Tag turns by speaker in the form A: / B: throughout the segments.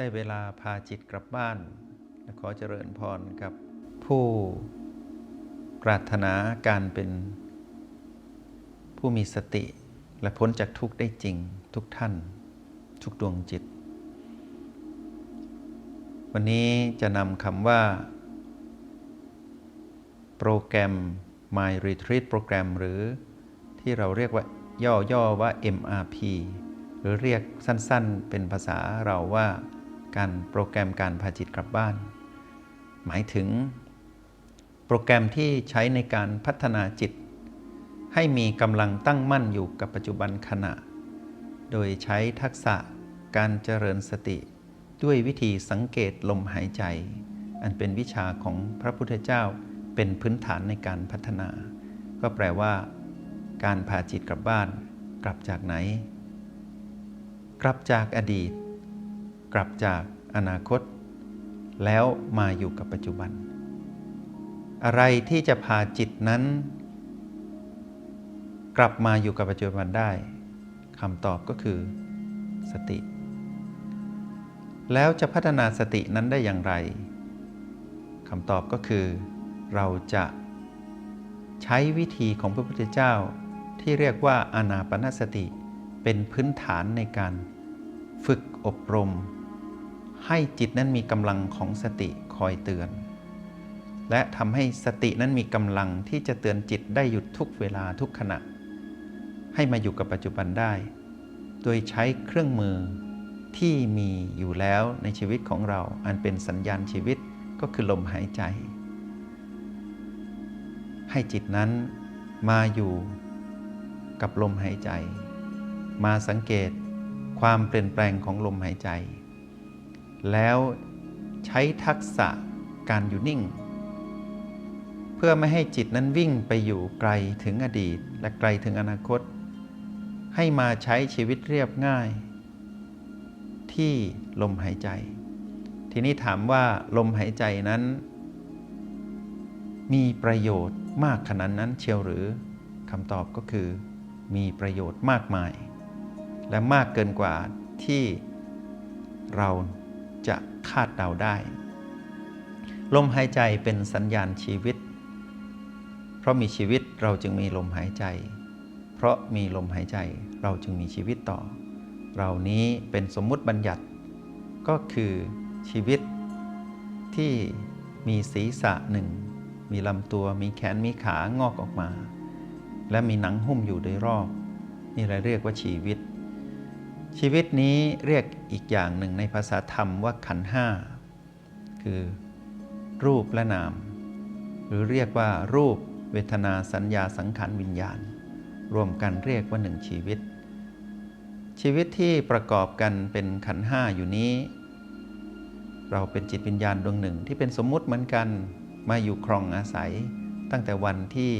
A: ได้เวลาพาจิตกลับบ้านและขอเจริญพรกับผู้ปรารถนาการเป็นผู้มีสติและพ้นจากทุกข์ได้จริงทุกท่านทุกดวงจิตวันนี้จะนำคำว่าโปรแกรม My Retreat โปรแกรมหรือที่เราเรียกว่าย่อๆว่า MRP หรือเรียกสั้นๆเป็นภาษาเราว่าการโปรแกรมการพาจิตกลับบ้านหมายถึงโปรแกรมที่ใช้ในการพัฒนาจิตให้มีกำลังตั้งมั่นอยู่กับปัจจุบันขณะโดยใช้ทักษะการเจริญสติด้วยวิธีสังเกตลมหายใจอันเป็นวิชาของพระพุทธเจ้าเป็นพื้นฐานในการพัฒนาก็แปลว่าการพาจิตกลับบ้านกลับจากไหนกลับจากอดีตกลับจากอนาคตแล้วมาอยู่กับปัจจุบันอะไรที่จะพาจิตนั้นกลับมาอยู่กับปัจจุบันได้คำตอบก็คือสติแล้วจะพัฒนาสตินั้นได้อย่างไรคำตอบก็คือเราจะใช้วิธีของพระพุทธเจ้าที่เรียกว่าอานาปานสติเป็นพื้นฐานในการฝึกอบรมให้จิตนั้นมีกำลังของสติคอยเตือนและทำให้สตินั้นมีกำลังที่จะเตือนจิตได้หยุดทุกเวลาทุกขณะให้มาอยู่กับปัจจุบันได้โดยใช้เครื่องมือที่มีอยู่แล้วในชีวิตของเราอันเป็นสัญญาณชีวิตก็คือลมหายใจให้จิตนั้นมาอยู่กับลมหายใจมาสังเกตความเปลี่ยนแปลงของลมหายใจแล้วใช้ทักษะการอยู่นิ่งเพื่อไม่ให้จิตนั้นวิ่งไปอยู่ไกลถึงอดีตและไกลถึงอนาคตให้มาใช้ชีวิตเรียบง่ายที่ลมหายใจทีนี้ถามว่าลมหายใจนั้นมีประโยชน์มากขนาดนั้นเชียวหรือคำตอบก็คือมีประโยชน์มากมายและมากเกินกว่าที่เราจะคาดเดาได้ลมหายใจเป็นสัญญาณชีวิตเพราะมีชีวิตเราจึงมีลมหายใจเพราะมีลมหายใจเราจึงมีชีวิตต่อเหล่านี้เป็นสมมุติบัญญัติก็คือชีวิตที่มีศีรษะหนึ่งมีลำตัวมีแขนมีขางอกออกมาและมีหนังหุ้มอยู่โดยรอบนี่เราเรียกว่าชีวิตชีวิตนี้เรียกอีกอย่างหนึ่งในภาษาธรรมว่าขันธ์ห้าคือรูปและนามหรือเรียกว่ารูปเวทนาสัญญาสังขารวิญญาณรวมกันเรียกว่าหนึ่งชีวิตชีวิตที่ประกอบกันเป็นขันธ์ห้าอยู่นี้เราเป็นจิตวิญญาณดวงหนึ่งที่เป็นสมมุติเหมือนกันมาอยู่ครองอาศัยตั้งแต่วันที่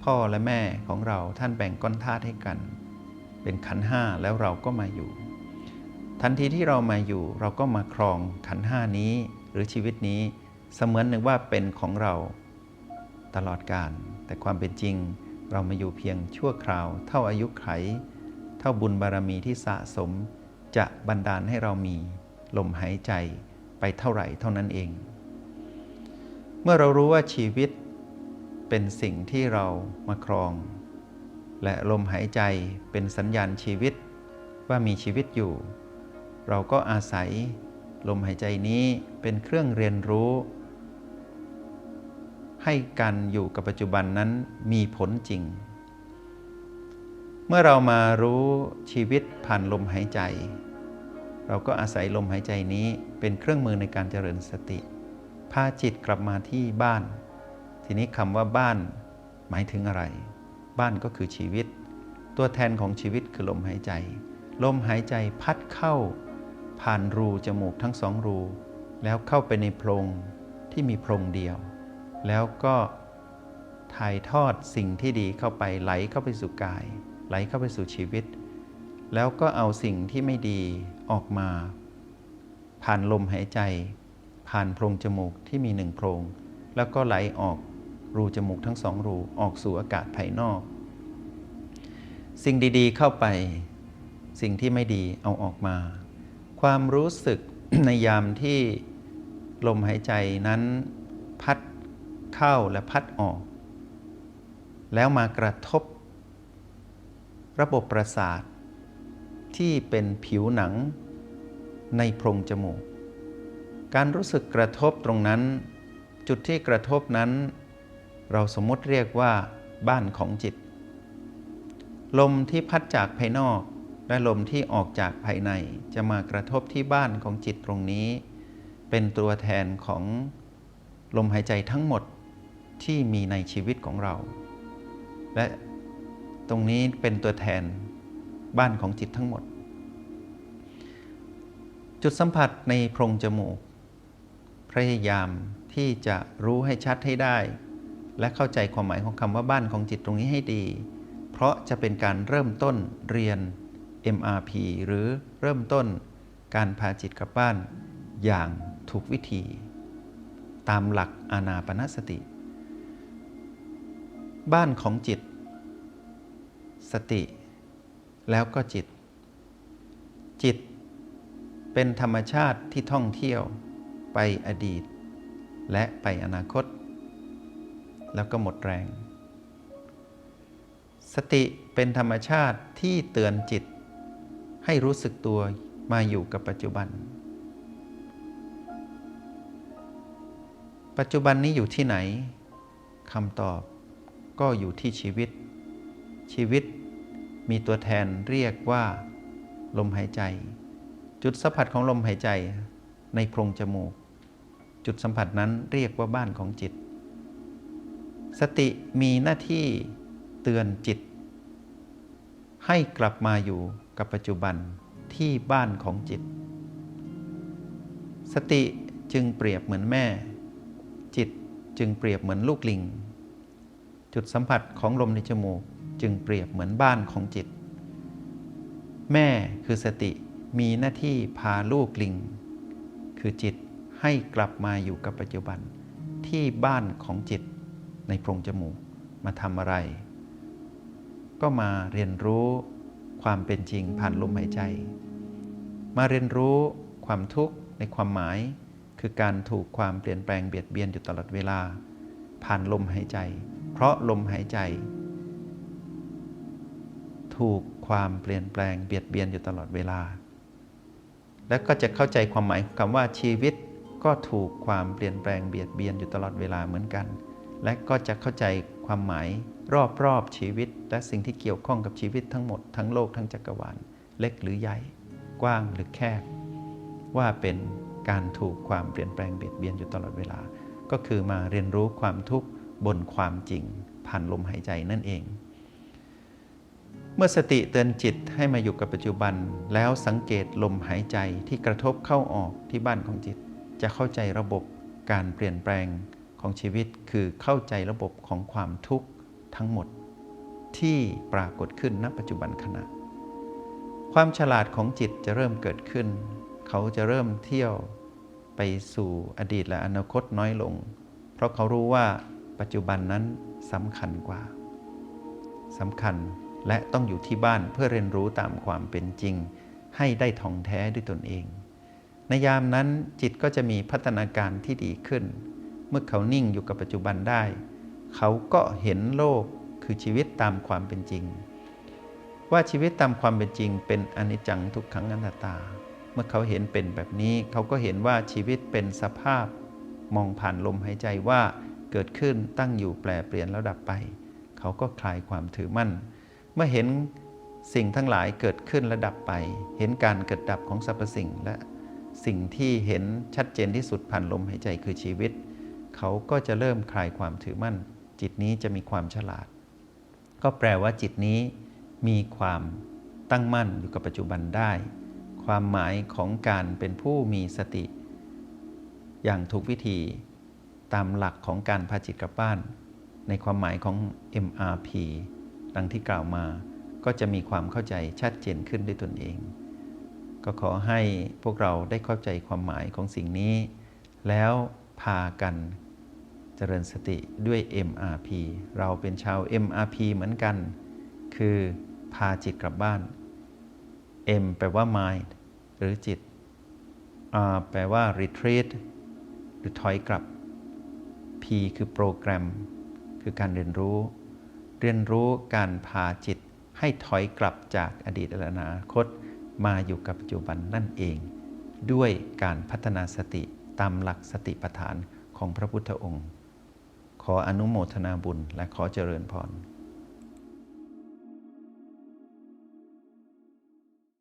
A: พ่อและแม่ของเราท่านแบ่งก้อนธาตุให้กันเป็นขันธ์ห้าแล้วเราก็มาอยู่ทันทีที่เรามาอยู่เราก็มาครองขันธ์ห้านี้หรือชีวิตนี้เสมือนหนึ่งว่าเป็นของเราตลอดกาลแต่ความเป็นจริงเรามาอยู่เพียงชั่วคราวเท่าอายุไขเท่าบุญบารมีที่สะสมจะบันดาลให้เรามีลมหายใจไปเท่าไหร่เท่านั้นเองเมื่อเรารู้ว่าชีวิตเป็นสิ่งที่เรามาครองและลมหายใจเป็นสัญญาณชีวิตว่ามีชีวิตอยู่เราก็อาศัยลมหายใจนี้เป็นเครื่องเรียนรู้ให้การอยู่กับปัจจุบันนั้นมีผลจริงเมื่อเรามารู้ชีวิตผ่านลมหายใจเราก็อาศัยลมหายใจนี้เป็นเครื่องมือในการเจริญสติพาจิตกลับมาที่บ้านทีนี้คำว่าบ้านหมายถึงอะไรบ้านก็คือชีวิตตัวแทนของชีวิตคือลมหายใจลมหายใจพัดเข้าผ่านรูจมูกทั้งสองรูแล้วเข้าไปในโพรงที่มีโพรงเดียวแล้วก็ถ่ายทอดสิ่งที่ดีเข้าไปไหลเข้าไปสู่กายไหลเข้าไปสู่ชีวิตแล้วก็เอาสิ่งที่ไม่ดีออกมาผ่านลมหายใจผ่านโพรงจมูกที่มีหนึ่งโพรงแล้วก็ไหลออกรูจมูกทั้งสองรูออกสู่อากาศภายนอกสิ่งดีๆเข้าไปสิ่งที่ไม่ดีเอาออกมาความรู้สึก ในยามที่ลมหายใจนั้นพัดเข้าและพัดออก แล้วมากระทบระบบประสาทที่เป็นผิวหนังในโพรงจมูกการรู้สึกกระทบตรงนั้นจุดที่กระทบนั้นเราสมมติเรียกว่าบ้านของจิตลมที่พัดจากภายนอกและลมที่ออกจากภายในจะมากระทบที่บ้านของจิตตรงนี้เป็นตัวแทนของลมหายใจทั้งหมดที่มีในชีวิตของเราและตรงนี้เป็นตัวแทนบ้านของจิตทั้งหมดจุดสัมผัสในโพรงจมูกพยายามที่จะรู้ให้ชัดให้ได้และเข้าใจความหมายของคำว่าบ้านของจิตตรงนี้ให้ดีเพราะจะเป็นการเริ่มต้นเรียน MRP หรือเริ่มต้นการพาจิตกลับบ้านอย่างถูกวิธีตามหลักอานาปานสติบ้านของจิตสติแล้วก็จิตเป็นธรรมชาติที่ท่องเที่ยวไปอดีตและไปอนาคตแล้วก็หมดแรงสติเป็นธรรมชาติที่เตือนจิตให้รู้สึกตัวมาอยู่กับปัจจุบันปัจจุบันนี้อยู่ที่ไหนคำตอบก็อยู่ที่ชีวิตมีตัวแทนเรียกว่าลมหายใจจุดสัมผัสของลมหายใจในโพรงจมูกจุดสัมผัสนั้นเรียกว่าบ้านของจิตสติมีหน้าที่เตือนจิตให้กลับมาอยู่กับปัจจุบันที่บ้านของจิตสติจึงเปรียบเหมือนแม่จิตจึงเปรียบเหมือนลูกลิงจุดสัมผัสของลมในจมูกจึงเปรียบเหมือนบ้านของจิตแม่คือสติมีหน้าที่พาลูกลิงคือจิตให้กลับมาอยู่กับปัจจุบันที่บ้านของจิตในโพรงจมูกมาทำอะไรก็มาเรียนรู้ความเป็นจริงผ่านลมหายใจมาเรียนรู้ความทุกข์ในความหมายคือการถูกความเปลี่ยนแปลงเบียดเบียนอยู่ตลอดเวลาผ่านลมหายใจเพราะลมหายใจถูกความเปลี่ยนแปลงเบียดเบียนอยู่ตลอดเวลาและก็จะเข้าใจความหมายของคำว่าชีวิตก็ถูกความเปลี่ยนแปลงเบียดเบียนอยู่ตลอดเวลาเหมือนกันและก็จะเข้าใจความหมายรอบชีวิตและสิ่งที่เกี่ยวข้องกับชีวิตทั้งหมดทั้งโลกทั้งจักรวาลเล็กหรือใหญ่กว้างหรือแคบว่าเป็นการถูกความเปลี่ยนแปลงเบียดเบียนอยู่ตลอดเวลาก็คือมาเรียนรู้ความทุกข์บนความจริงผ่านลมหายใจนั่นเองเมื่อสติเตือนจิตให้มาอยู่กับปัจจุบันแล้วสังเกตลมหายใจที่กระทบเข้าออกที่บ้านของจิตจะเข้าใจระบบการเปลี่ยนแปลงของชีวิตคือเข้าใจระบบของความทุกข์ทั้งหมดที่ปรากฏขึ้นณปัจจุบันขณะความฉลาดของจิตจะเริ่มเกิดขึ้นเขาจะเริ่มเที่ยวไปสู่อดีตและอนาคตน้อยลงเพราะเขารู้ว่าปัจจุบันนั้นสำคัญกว่าสำคัญและต้องอยู่ที่บ้านเพื่อเรียนรู้ตามความเป็นจริงให้ได้ท่องแท้ด้วยตนเองในยามนั้นจิตก็จะมีพัฒนาการที่ดีขึ้นเมื่อเขานิ่งอยู่กับปัจจุบันได้เขาก็เห็นโลกคือชีวิตตามความเป็นจริงว่าชีวิตตามความเป็นจริงเป็นอนิจจังทุกขังอนัตตาเมื่อเขาเห็นเป็นแบบนี้เขาก็เห็นว่าชีวิตเป็นสภาพมองผ่านลมหายใจว่าเกิดขึ้นตั้งอยู่แปรเปลี่ยนแล้วดับไปเขาก็คลายความถือมั่นเมื่อเห็นสิ่งทั้งหลายเกิดขึ้นและดับไปเห็นการเกิดดับของสรรพสิ่งและสิ่งที่เห็นชัดเจนที่สุดผ่านลมหายใจคือชีวิตเขาก็จะเริ่มคลายความถือมั่นจิตนี้จะมีความฉลาดก็แปลว่าจิตนี้มีความตั้งมั่นอยู่กับปัจจุบันได้ความหมายของการเป็นผู้มีสติอย่างถูกวิธีตามหลักของการพาจิตกลับบ้านในความหมายของ MRP ดังที่กล่าวมาก็จะมีความเข้าใจชัดเจนขึ้นด้วยตนเองก็ขอให้พวกเราได้เข้าใจความหมายของสิ่งนี้แล้วพากันเจริญสติด้วย MRP เราเป็นชาว MRP เหมือนกันคือพาจิตกลับบ้าน M แปลว่า mind หรือจิต แปลว่า retreat หรือถอยกลับ P คือโปรแกรมคือการเรียนรู้การพาจิตให้ถอยกลับจากอดีตและอนาคตมาอยู่กับปัจจุบันนั่นเอง ด้วยการพัฒนาสติตามหลักสติปัฏฐานของพระพุทธองค์ ขออนุโมทนาบุญและขอเจริญพร